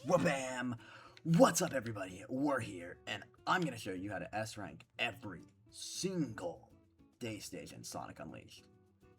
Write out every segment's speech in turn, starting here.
Wabam! What's up, everybody? We're here, and I'm gonna show you how to S rank every single day stage in Sonic Unleashed.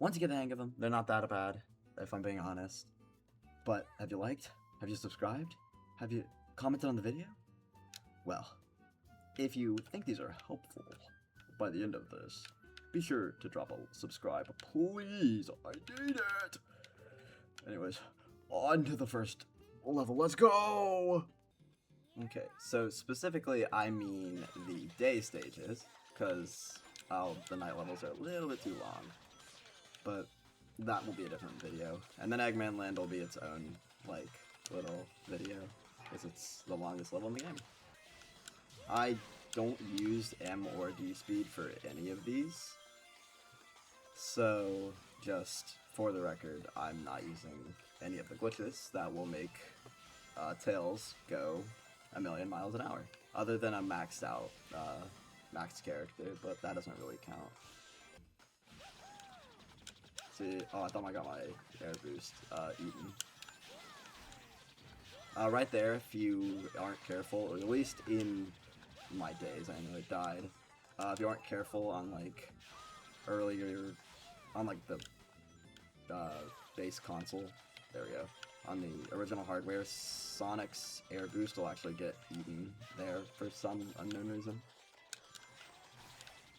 Once you get the hang of them, they're not that bad, if I'm being honest. But have you liked? Have you subscribed? Have you commented on the video? Well, if you think these are helpful by the end of this, be sure to drop a subscribe, please. I need it. Anyways, on to the first level. Let's go! Okay, so specifically I mean the day stages, because the night levels are a little bit too long. But that will be a different video. And then Eggman Land will be its own, like, little video, because it's the longest level in the game. I don't use M or D speed for any of these, so just for the record, I'm not using any of the glitches that will make Tails go a million miles an hour, other than a maxed out max character, but that doesn't really count. See, oh, I thought I got my air boost eaten. Right there, if you aren't careful, or at least in my days, I know it died. If you aren't careful on like earlier, on like the base console, there we go. On the original hardware, Sonic's air boost will actually get eaten there for some unknown reason.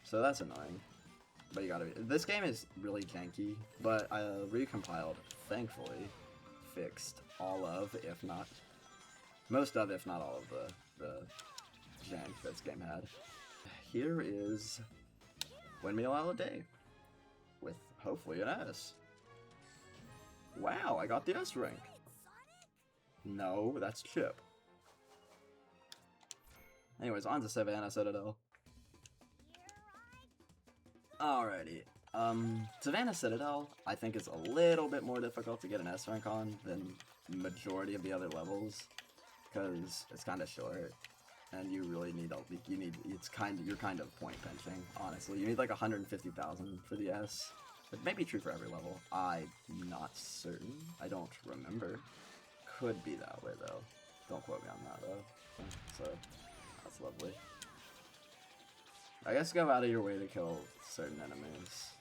So that's annoying. But you gotta be. This game is really janky, but Recompiled, thankfully, fixed all of, if not most of, if not all of the jank this game had. Here is Windmill Isle Day, with hopefully an S. Wow, I got the S rank. No, that's Chip. Anyways, on to Savannah Citadel. Alrighty. Savannah Citadel, I think is a little bit more difficult to get an S rank on than majority of the other levels, because it's kind of short, and you really need you're kind of point pinching, honestly. You need like 150,000 for the S. It may be true for every level. I'm not certain. I don't remember. Could be that way though. Don't quote me on that though. So that's lovely. I guess go out of your way to kill certain enemies,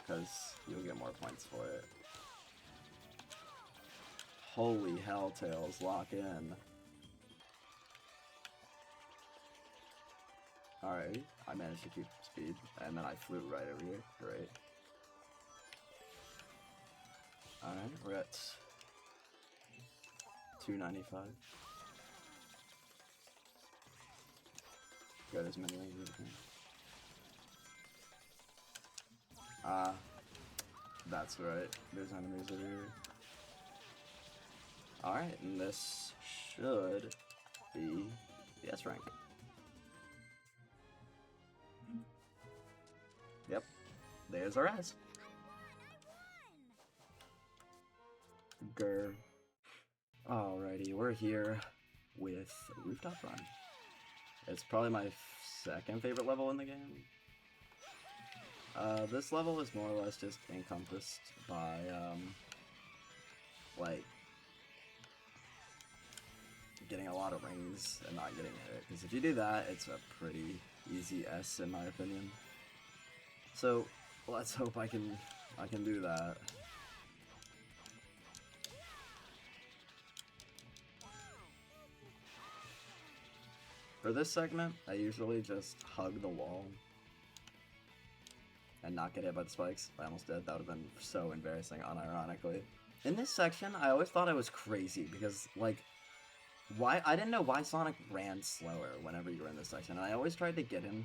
because you'll get more points for it. Holy hell, Tails, lock in. Alright, I managed to keep speed, and then I flew right over here. Great. Alright, we're at 295. Got as many rings as we can. That's right. There's enemies over here. Alright, and this should be the S rank. Yep, there's our S. Grr. Alrighty, we're here with Rooftop Run. It's probably my second favorite level in the game. This level is more or less just encompassed by, like, getting a lot of rings and not getting hit. Because if you do that, it's a pretty easy S in my opinion. So, let's hope I can do that. For this segment, I usually just hug the wall and not get hit by the spikes. I almost did. That would have been so embarrassing, unironically. In this section, I always thought I was crazy because, like, I didn't know why Sonic ran slower whenever you were in this section, and I always tried to get him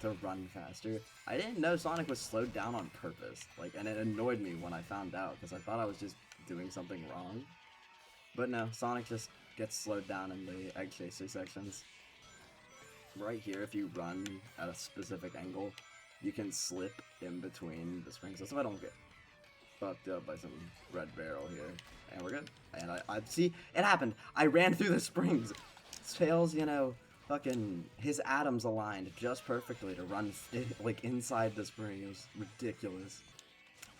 to run faster. I didn't know Sonic was slowed down on purpose, like, and it annoyed me when I found out because I thought I was just doing something wrong. But no, Sonic just gets slowed down in the Egg Chaser sections. Right here, if you run at a specific angle, you can slip in between the springs. That's if I don't get fucked up by some red barrel here. And we're good. And I see, it happened! I ran through the springs! Tails, you know, fucking, his atoms aligned just perfectly to run, like, inside the spring. It was ridiculous.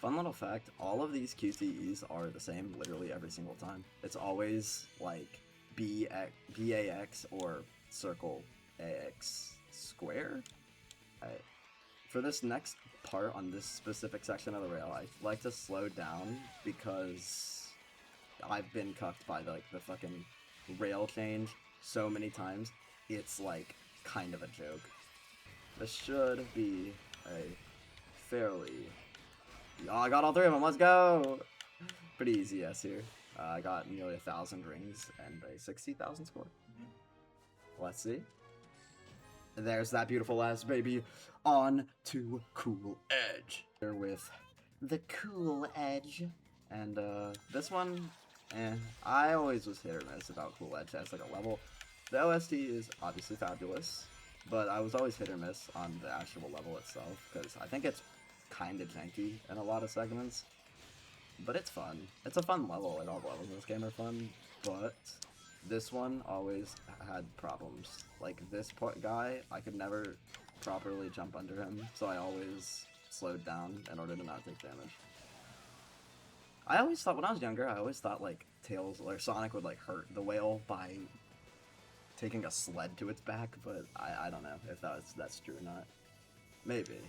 Fun little fact, all of these QTEs are the same literally every single time. It's always, like, BAX or circle AX square. Alright. For this next part on this specific section of the rail, I like to slow down because I've been cucked by the fucking rail change so many times. It's like kind of a joke. This should be a fairly... Oh, I got all three of them. Let's go! Pretty easy yes here. I got nearly 1,000 rings and a 60,000 score. Let's see. There's that beautiful ass baby on to Cool Edge. Here with the Cool Edge. And this one, I always was hit or miss about Cool Edge as like a level. The OST is obviously fabulous, but I was always hit or miss on the actual level itself because I think it's kind of janky in a lot of segments. But it's fun. It's a fun level, and all the levels in this game are fun, but this one always had problems. Like, this guy, I could never properly jump under him, so I always slowed down in order to not take damage. I always thought, when I was younger, I always thought, like, Tails or Sonic would, like, hurt the whale by taking a sled to its back, but I don't know if that's true or not. Maybe.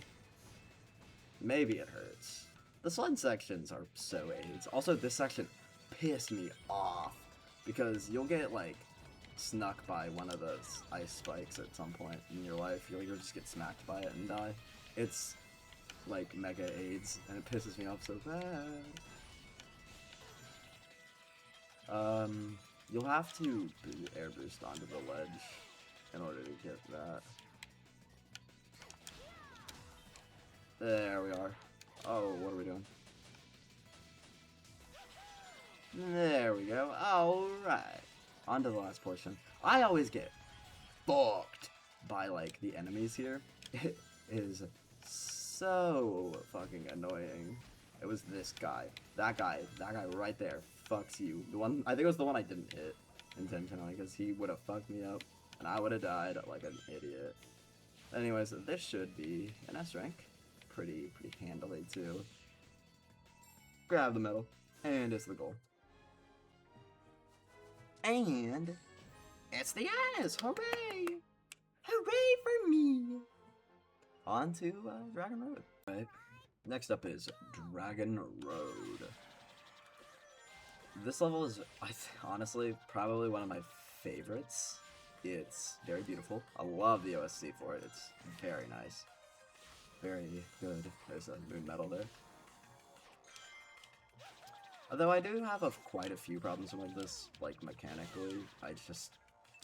Maybe it hurts. The sled sections are so AIDS. Also, this section pissed me off because you'll get, like, snuck by one of those ice spikes at some point in your life. You'll just get smacked by it and die. It's, like, mega AIDS, and it pisses me off so bad. You'll have to air boost onto the ledge in order to get that. There we are. Oh, what are we doing? There we go. Alright. On to the last portion. I always get fucked by, like, the enemies here. It is so fucking annoying. It was this guy. That guy right there fucks you. The one, I think it was the one I didn't hit intentionally, because he would have fucked me up, and I would have died like an idiot. Anyways, this should be an S rank. Pretty handily, too. Grab the medal, and it's the goal. And it's the S! Hooray! Hooray for me! On to Dragon Road. Right. Next up is Dragon Road. This level is, honestly, probably one of my favorites. It's very beautiful. I love the OST for it. It's very nice. Very good. There's a moon medal there. Although I do have quite a few problems with this, like, mechanically. I just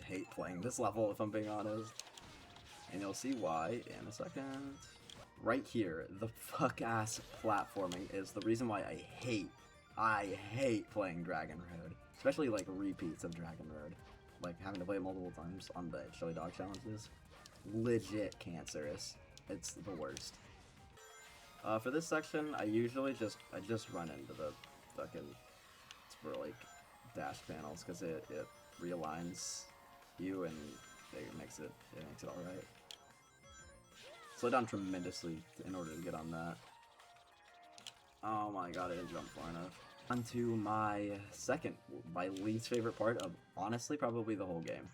hate playing this level, if I'm being honest. And you'll see why in a second. Right here, the fuck-ass platforming is the reason why I hate playing Dragon Road. Especially, like, repeats of Dragon Road. Like, having to play it multiple times on the Chili Dog challenges. Legit cancerous. It's the worst. For this section, I usually just run into the fucking, for like, dash panels, because it realigns you and it makes it alright. Slow down tremendously in order to get on that. Oh my god, I didn't jump far enough. On to my least favorite part of, honestly, probably the whole game.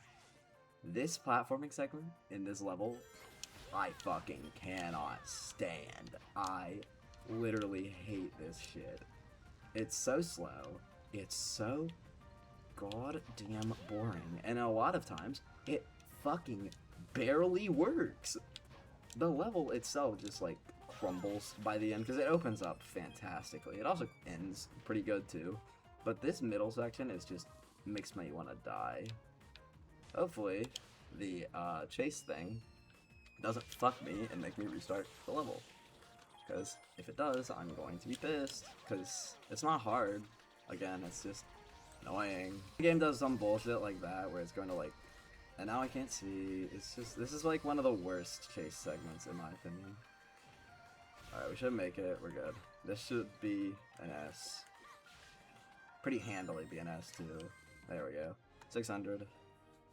This platforming segment in this level, I fucking cannot stand. I literally hate this shit. It's so slow. It's so goddamn boring. And a lot of times, it fucking barely works. The level itself just, like, crumbles by the end, because it opens up fantastically. It also ends pretty good, too. But this middle section is just, makes me want to die. Hopefully, the chase thing doesn't fuck me and make me restart the level. Because if it does, I'm going to be pissed. Because it's not hard. Again, it's just annoying. The game does some bullshit like that where it's going to, like, and now I can't see. It's just, this is like one of the worst chase segments in my opinion. Alright, we should make it. We're good. This should be an S. Pretty handily be an S too. There we go. 600.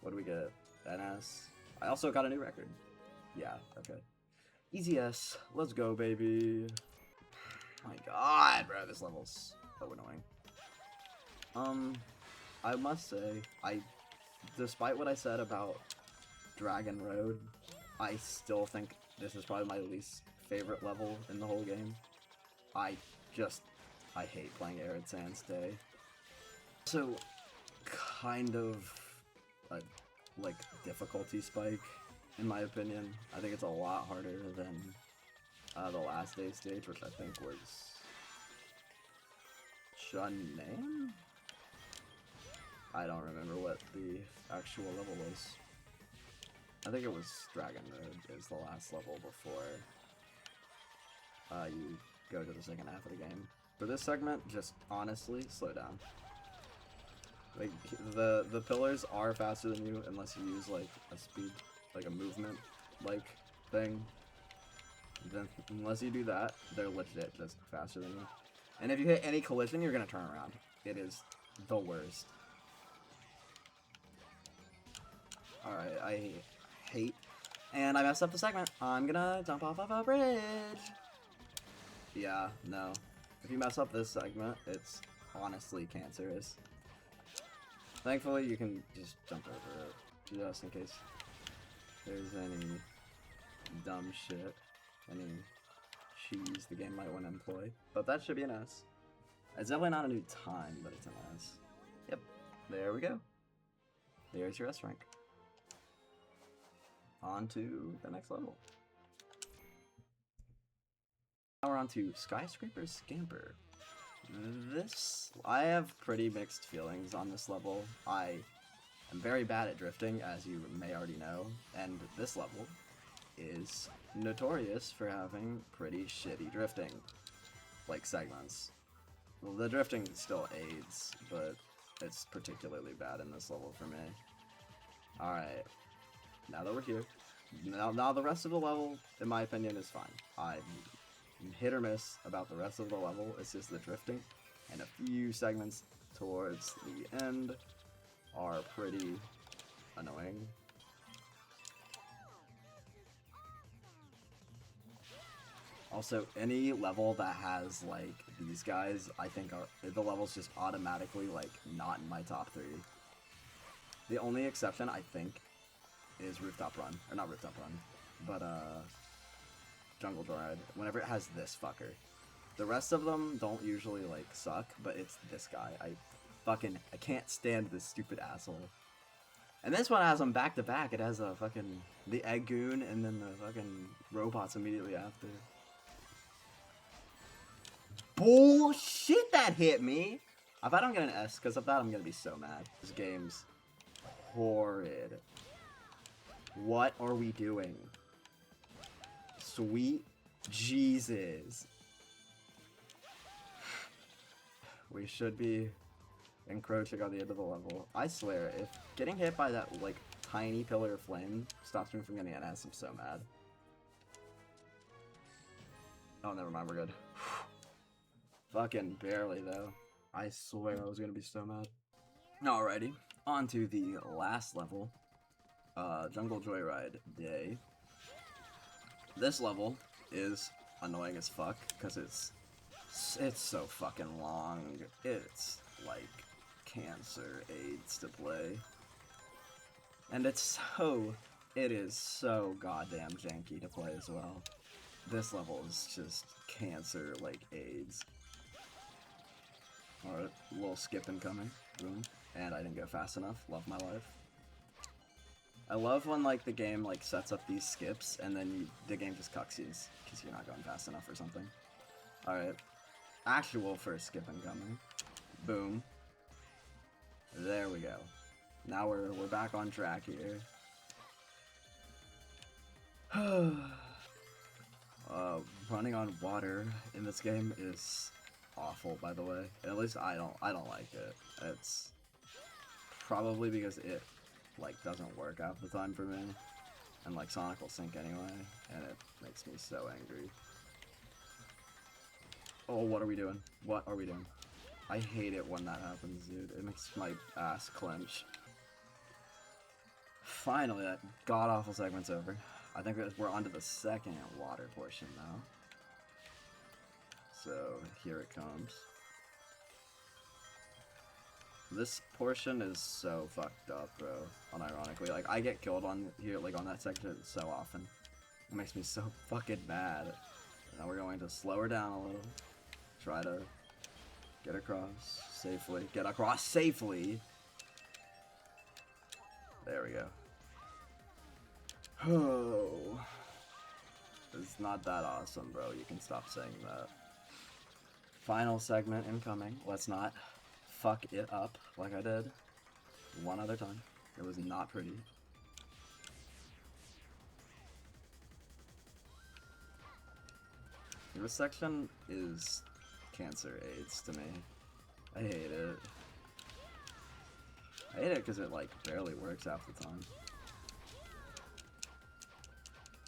What do we get? An S. I also got a new record. Yeah, okay. Easy S. Let's go, baby. My god, bro, this level's so annoying. I must say, I despite what I said about Dragon Road, I still think this is probably my least favorite level in the whole game. I hate playing Arid Sands Day. So, kind of a, like, difficulty spike, in my opinion. I think it's a lot harder than the last day stage, which I think was Chunnan? I don't remember what the actual level was. I think it was Dragon Road is the last level before you go to the second half of the game. For this segment, just honestly, slow down. Like, the pillars are faster than you unless you use, like, a speed, like a movement, like, thing. Then, unless you do that, they're legit just faster than you. And if you hit any collision, you're gonna turn around. It is the worst. Alright, I hate. And I messed up the segment. I'm gonna jump off of a bridge. Yeah, no. If you mess up this segment, it's honestly cancerous. Thankfully, you can just jump over it, just in case there's any dumb shit, any cheese the game might want to employ. But that should be an S. It's definitely not a new time, but it's an S. Yep, there we go. There's your S rank. On to the next level. Now we're on to Skyscraper Scamper. I have pretty mixed feelings on this level. I am very bad at drifting, as you may already know, and this level is notorious for having pretty shitty drifting, like segments. Well, the drifting still aids, but it's particularly bad in this level for me. Alright, now that we're here, now the rest of the level, in my opinion, is fine. I'm hit or miss about the rest of the level. It's just the drifting, and a few segments towards the end are pretty annoying. Also, any level that has like these guys, I think the level's just automatically like not in my top 3. The only exception, I think, is Rooftop Run, or not Rooftop Run, but Jungle Joyride, whenever it has this fucker. The rest of them don't usually, like, suck, but it's this guy. I can't stand this stupid asshole. And this one has them back to back. It has a fucking, the Egg Goon, and then the fucking robots immediately after. Bullshit, that hit me! If I don't get an S, because of that, I'm gonna be so mad. This game's horrid. What are we doing? Sweet Jesus. We should be encroaching on the end of the level. I swear, if getting hit by that, like, tiny pillar of flame stops me from getting an S, I'm so mad. Oh, never mind, we're good. Fucking barely, though. I swear I was gonna be so mad. Alrighty, on to the last level. Jungle Joyride Day. This level is annoying as fuck, because it's so fucking long. It's like cancer AIDS to play. And it is so goddamn janky to play as well. This level is just cancer like AIDS. Alright, a little skip incoming. Boom. And I didn't go fast enough. Love my life. I love when, like, the game, like, sets up these skips, and then the game just cutscenes, because you're not going fast enough or something. Alright. Actual first skip incoming. Boom. There we go. Now we're back on track here. Running on water in this game is awful, by the way. At least I don't like it. It's probably because it, like, doesn't work half the time for me, and, like, Sonic will sink anyway, and it makes me so angry. Oh, what are we doing? What are we doing? I hate it when that happens, dude. It makes my ass clench. Finally, that god-awful segment's over. I think we're on to the second water portion now. So, here it comes. This portion is so fucked up, bro. Unironically, like, I get killed on here, like, on that section so often. It makes me so fucking mad. Now we're going to slow her down a little. Try to get across safely. Get across safely! There we go. Oh. It's not that awesome, bro. You can stop saying that. Final segment incoming. Let's not fuck it up like I did one other time. It was not pretty. This section is cancer AIDS to me. I hate it. I hate it because it like barely works half the time.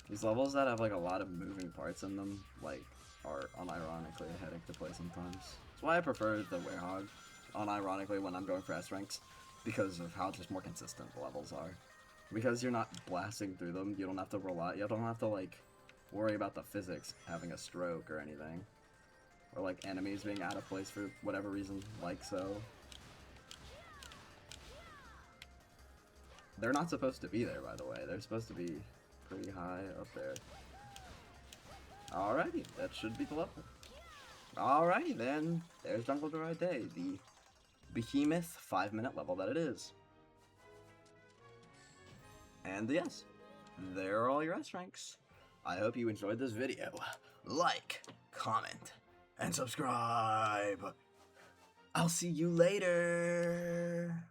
These levels that have like a lot of moving parts in them, like, are unironically a headache to play sometimes. That's why I prefer the Werehog, unironically, when I'm going for S ranks, because of how just more consistent the levels are. Because you're not blasting through them, you don't have to rely, you don't have to like worry about the physics having a stroke or anything, or like enemies being out of place for whatever reason, like so. They're not supposed to be there, by the way. They're supposed to be pretty high up there. Alrighty, that should be the level. Alrighty then, there's Jungle Dry Day, the behemoth 5-minute level that it is. And yes, there are all your S ranks. I hope you enjoyed this video. Like, comment, and subscribe. I'll see you later.